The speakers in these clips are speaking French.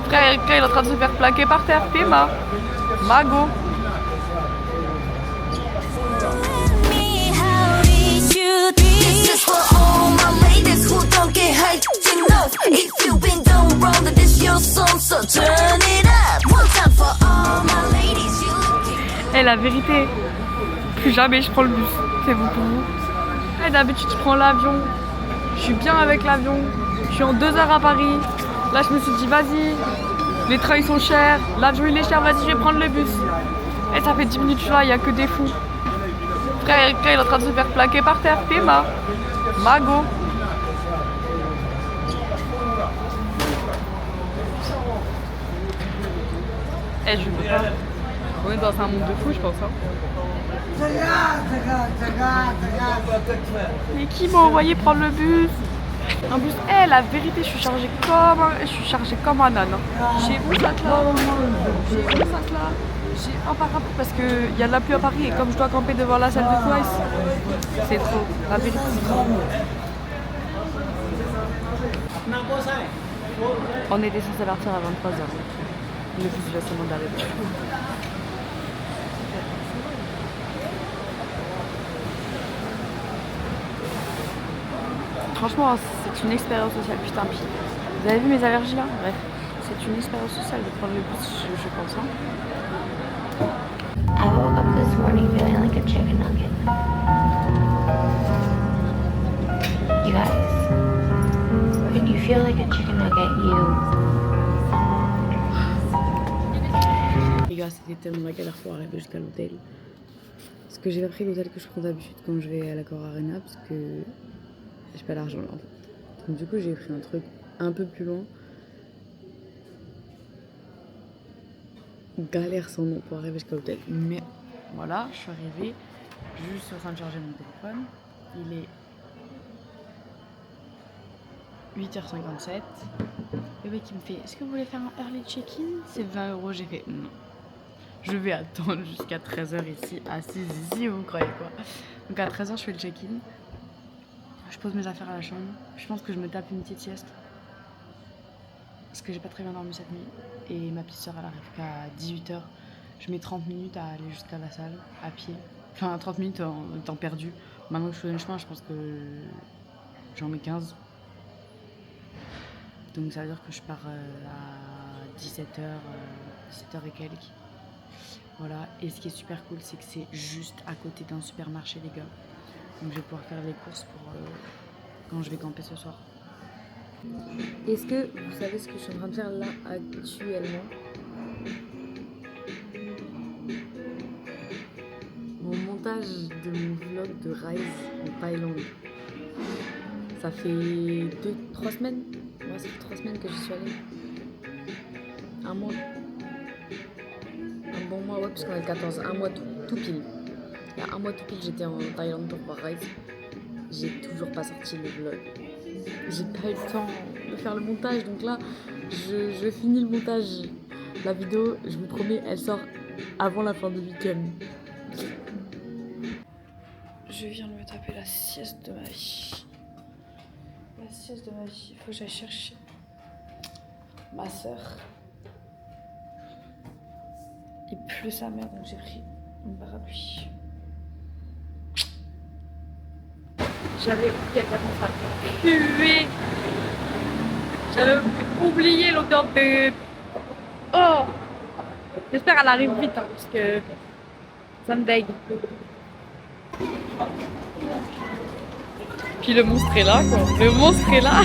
Frère, Erika, il est en train de se faire plaquer par terre. Pima. Mago. Et la vérité, plus jamais je prends le bus. C'est bon pour vous. Et d'habitude, je prends l'avion. Je suis bien avec l'avion. Je suis en 2 heures à Paris. Là, je me suis dit, vas-y, les trains ils sont chers, l'avion il est cher, vas-y, je vais prendre le bus. Et ça fait 10 minutes, je suis là, il n'y a que des fous. Frère, Erika, il est en train de se faire plaquer par terre. Pima. Mago. Eh, je peux pas. On est dans un monde de fous, je pense. Hein. Mais qui m'a envoyé prendre le bus? En plus, la vérité, je suis chargée comme un âne. J'ai mon sac là, j'ai un parapluie parce qu'il y a de la pluie à Paris et comme je dois camper devant la salle de Twice, c'est trop. La vérité, c'est trop. On était censé partir à 23h. Le bus vient seulement d'arriver. Franchement, c'est une expérience sociale, putain. Puis, vous avez vu mes allergies là? Bref, c'est une expérience sociale de prendre le bus, je pense. Hein. I woke up this morning feeling like a chicken nugget. You guys, when you feel like a chicken nugget, Les gars, c'était tellement la galère pour arriver jusqu'à l'hôtel. Parce que j'ai pas pris l'hôtel que je prends d'habitude quand je vais à l'Accor Arena parce que j'ai pas l'argent là en fait. Donc du coup j'ai pris un truc un peu plus loin. Galère sans nom pour arriver jusqu'à l'hôtel. Mais voilà, je suis arrivée. Juste en train de charger mon téléphone. Il est 8h57. Le mec il me fait, est-ce que vous voulez faire un early check-in? C'est 20 €. J'ai fait non. Je vais attendre jusqu'à 13h ici, assise ici, vous croyez quoi? Donc à 13h je fais le check-in. Je pose mes affaires à la chambre. Je pense que je me tape une petite sieste. Parce que j'ai pas très bien dormi cette nuit. Et ma petite soeur elle arrive qu'à 18h. Je mets 30 minutes à aller jusqu'à la salle, à pied. Enfin 30 minutes en temps perdu. Maintenant que je fais le chemin, je pense que j'en mets 15. Donc ça veut dire que je pars à 17h, 17h et quelques. Voilà, et ce qui est super cool, c'est que c'est juste à côté d'un supermarché, les gars. Donc je vais pouvoir faire les courses pour quand je vais camper ce soir. Est-ce que vous savez ce que je suis en train de faire là actuellement? Mon montage de mon vlog de Rise en Thaïlande. Ça fait 3 semaines. Ouais, ça fait 3 semaines que j'y suis allée. Un mois. Un bon mois, ouais, parce qu'on est le 14. Un mois tout pile. Il y a un mois tout pile, j'étais en Thaïlande pour voir Rise. J'ai toujours pas sorti le vlog. J'ai pas eu le temps de faire le montage, donc là, je finis le montage. La vidéo, je vous promets, elle sort avant la fin du week-end. Je viens de me taper la sieste de ma vie. La sieste de ma vie, il faut que j'aille chercher ma soeur. Il pleut sa mère, donc j'ai pris mon parapluie. J'avais oublié à quel point ça puait. J'avais oublié l'odeur de... Oh! J'espère qu'elle arrive vite, hein, parce que ça me dégue. Puis le monstre est là, quoi. Le monstre est là.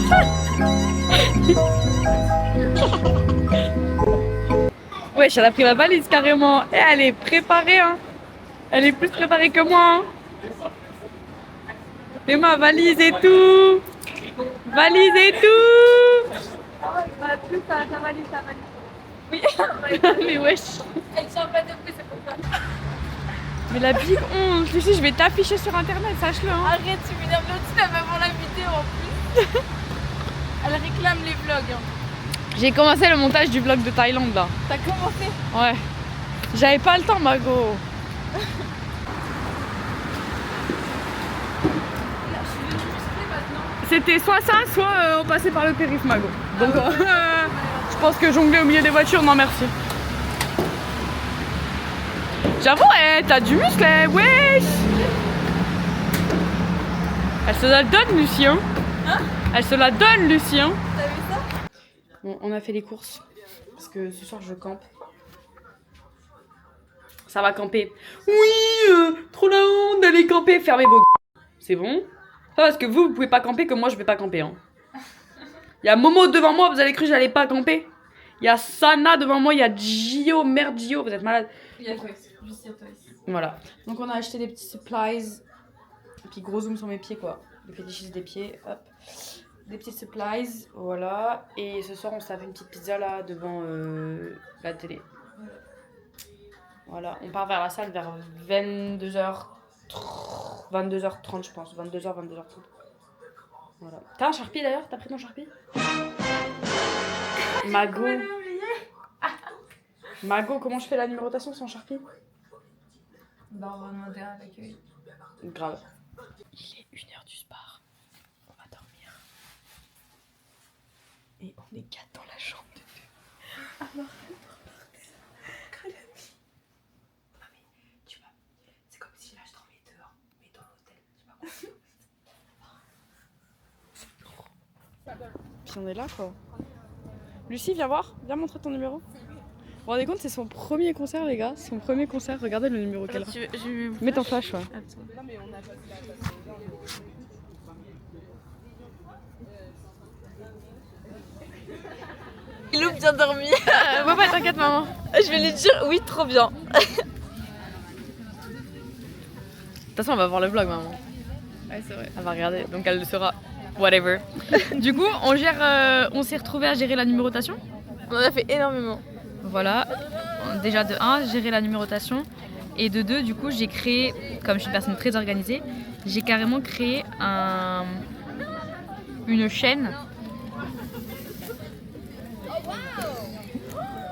Wesh, elle a pris la valise carrément. Et elle est préparée, hein. Elle est plus préparée que moi, hein. Et ma valise et tout. Valise et tout. Bah, plus ta valise, ta valise. Oui, mais wesh. Elle sort pas de plus, c'est pour ça. Mais la big honte, tu sais, je vais t'afficher sur internet, sache-le. Hein. Arrête, tu m'énerves l'autre, elle va voir la vidéo en plus. Elle réclame les vlogs. Hein. J'ai commencé le montage du vlog de Thaïlande là. T'as commencé? Ouais. J'avais pas le temps, Mago. C'était soit ça, soit on passait par le périph' Mago. Donc je pense que jongler au milieu des voitures, non merci. J'avoue, t'as du muscle, wesh. Elle se la donne, Lucien. Hein? Elle se la donne, Lucien. T'as vu ça? Bon, on a fait les courses. Parce que ce soir, je campe. Ça va camper. Oui, trop la honte d'aller camper. Fermez vos c'est bon? Pas parce que vous pouvez pas camper que moi, je vais pas camper. Hein. Il y a Momo devant moi, vous avez cru que j'allais pas camper? Il y a Sana devant moi, il y a Gio, merde Gio, vous êtes malade. Il y a Toys, juste Toys. Voilà. Donc on a acheté des petits supplies. Et puis gros zoom sur mes pieds quoi. Les fétichistes des pieds, hop. Des petits supplies, voilà. Et ce soir on s'est fait une petite pizza là devant la télé. Voilà, on part vers la salle vers 22h. 22h30 je pense. 22h30. Voilà. T'as un Sharpie d'ailleurs? T'as pris ton Sharpie? Mago. Mago, comment je fais la numérotation sans Sharpie? Bah on va demander à l'accueil. Grave. Il est 1h du spar. On va dormir. Et on est 4 dans la chambre de deux. Alors, tu vois, c'est comme si là je dormais dehors, mais dans l'hôtel. Puis on est là quoi. Lucie, viens voir, viens montrer ton numéro. Vous vous rendez compte, c'est son premier concert, les gars. Son premier concert. Regardez le numéro qu'elle a. Mets ton flash, ouais. Il est bien dormi. Papa, t'inquiète, maman. Je vais lui dire oui, trop bien. De toute façon, on va voir le vlog, maman. Ouais, c'est vrai. Elle va regarder, donc elle le saura. Whatever. Du coup, on s'est retrouvés à gérer la numérotation. On en a fait énormément. Voilà. Déjà de 1, gérer la numérotation. Et de 2, du coup, j'ai créé, comme je suis une personne très organisée, j'ai carrément créé une chaîne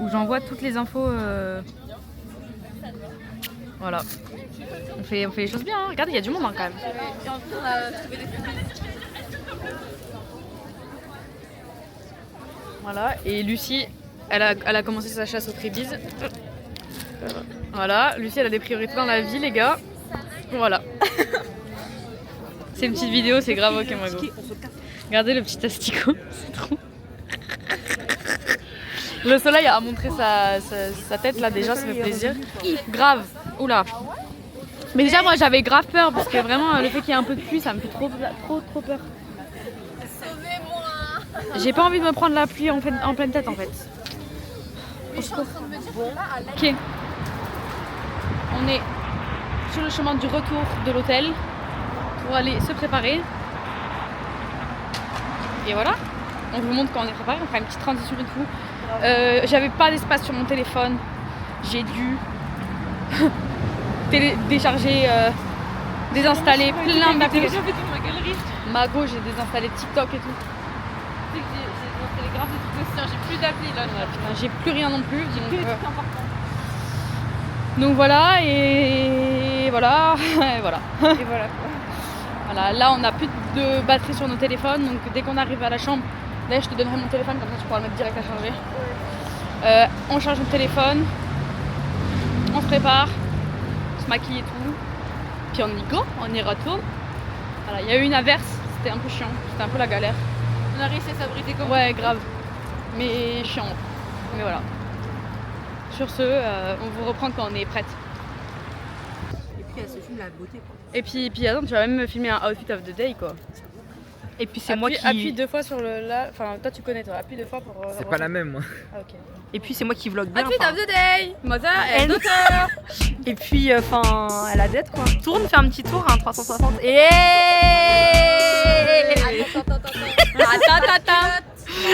où j'envoie toutes les infos. Voilà. On fait les choses bien. Hein. Regardez, il y a du monde hein, quand même. Et en plus, on a trouvé des publics. Voilà. Et Lucie, elle a commencé sa chasse aux tribis. Voilà. Lucie, elle a des priorités dans la vie, les gars. Voilà. C'est une petite vidéo, c'est grave ok, Mago. Regardez le petit asticot, c'est trop. Le soleil a montré sa tête là déjà, ça fait plaisir. Grave, oula. Mais déjà moi j'avais grave peur parce que vraiment le fait qu'il y ait un peu de pluie ça me fait trop peur. Sauvez-moi. J'ai pas envie de me prendre la pluie en pleine tête en fait. Mais je suis en train de me dire que là, à l'aide. Ok. On est sur le chemin du retour de l'hôtel pour aller se préparer. Et voilà. On vous montre quand on est préparé, on fera une petite transition et tout. J'avais pas d'espace sur mon téléphone. J'ai dû décharger, désinstaller plein d'applications. Mago, j'ai désinstallé TikTok et tout. J'ai désinstallé grave des trucs aussi. J'ai plus d'appli là. Putain, j'ai plus rien non plus. Donc voilà et voilà et voilà. Et voilà quoi. Voilà, là on n'a plus de batterie sur nos téléphones, donc dès qu'on arrive à la chambre, là je te donnerai mon téléphone, comme ça tu pourras le mettre direct à charger. On charge notre téléphone, on se prépare, on se maquille et tout, puis on y go, on y retourne. Voilà, il y a eu une averse, c'était un peu chiant, c'était un peu la galère. On a réussi à s'abriter comme Ouais, grave, mais chiant, mais voilà. Sur ce, on vous reprend quand on est prête. Et puis elle se filme la beauté quoi. Et puis attends, tu vas même me filmer un outfit of the day quoi. Et puis c'est moi qui Appuie 2 fois sur le là, enfin toi tu connais toi, appuie 2 fois pour. C'est pas la même moi. Ah ok. Et puis c'est moi qui vlog bien. Outfit enfin. of the day. Mother Elle- and daughter. Et puis enfin elle a dette quoi. Tourne, fais un petit tour, hein, 360. Et Attends.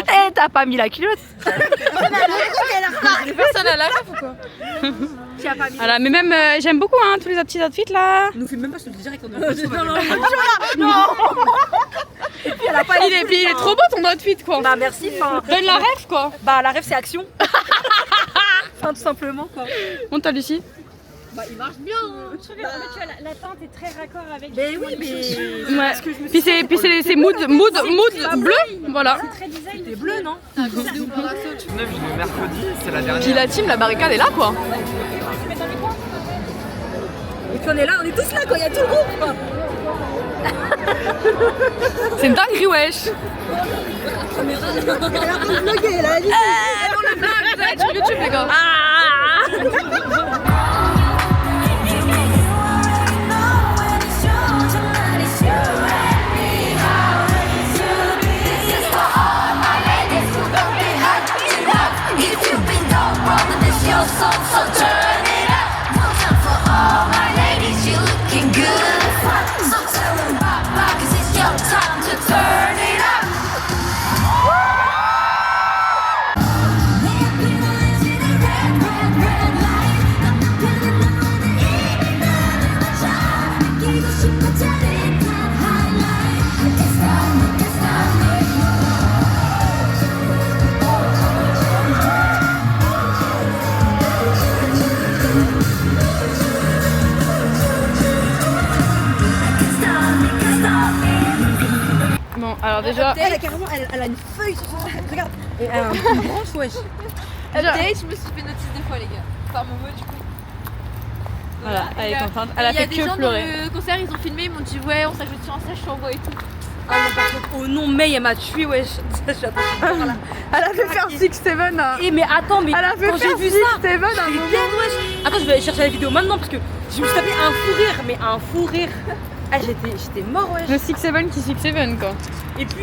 Eh, t'as pas mis la culotte. Personne à la ref ou quoi? Voilà, mais même j'aime beaucoup hein, tous les petits outfits là. Nous filme même pas, je te le dis direct. Non. Et puis elle a pas Il est trop beau ton outfit quoi. Bah merci, enfin. Donne la ref quoi. Bah la rêve c'est action. Enfin tout simplement quoi. Monte toi Lucie. Bah il marche bien. Tu vois, la tente est très raccord avec. Mais oui, mais. Ouais. Puis c'est mood bleu, voilà. C'est très design. T'es bleu, non? Le mercredi, c'est la dernière. Puis la team, la barricade est là quoi. Et puis on est là, on est tous là quoi, il y a tout le groupe quoi. C'est une dinguerie wesh. Elle est en train de vlogger là, elle dit. On le vlog, vous allez sur YouTube les gars. Bon, alors déjà. Elle a carrément, elle a une feuille sur son. Regarde, elle a une branche, wesh. déjà- Update, je me suis fait notice des fois, les gars. Par Momo, du coup. Voilà, elle est Et, contente. Elle a il y a fait des que gens pleurer. dans le concert, ils ont filmé, ils m'ont dit ouais, on s'ajoute sur Insta, je t'envoie et tout. Ah non, par contre, oh non, May, elle m'a tué, wesh. Je suis attendue. Elle a fait faire 6-7 à... Eh, mais attends, mais Elle a fait quand j'ai faire vu 6-7 ça, à un j'étais moment. dead, wesh. Attends, je vais aller chercher la vidéo maintenant parce que je me suis tapé un fou rire, mais un fou rire. Ah, j'étais mort, wesh. Le 6-7 qui 6-7 quoi. Et puis.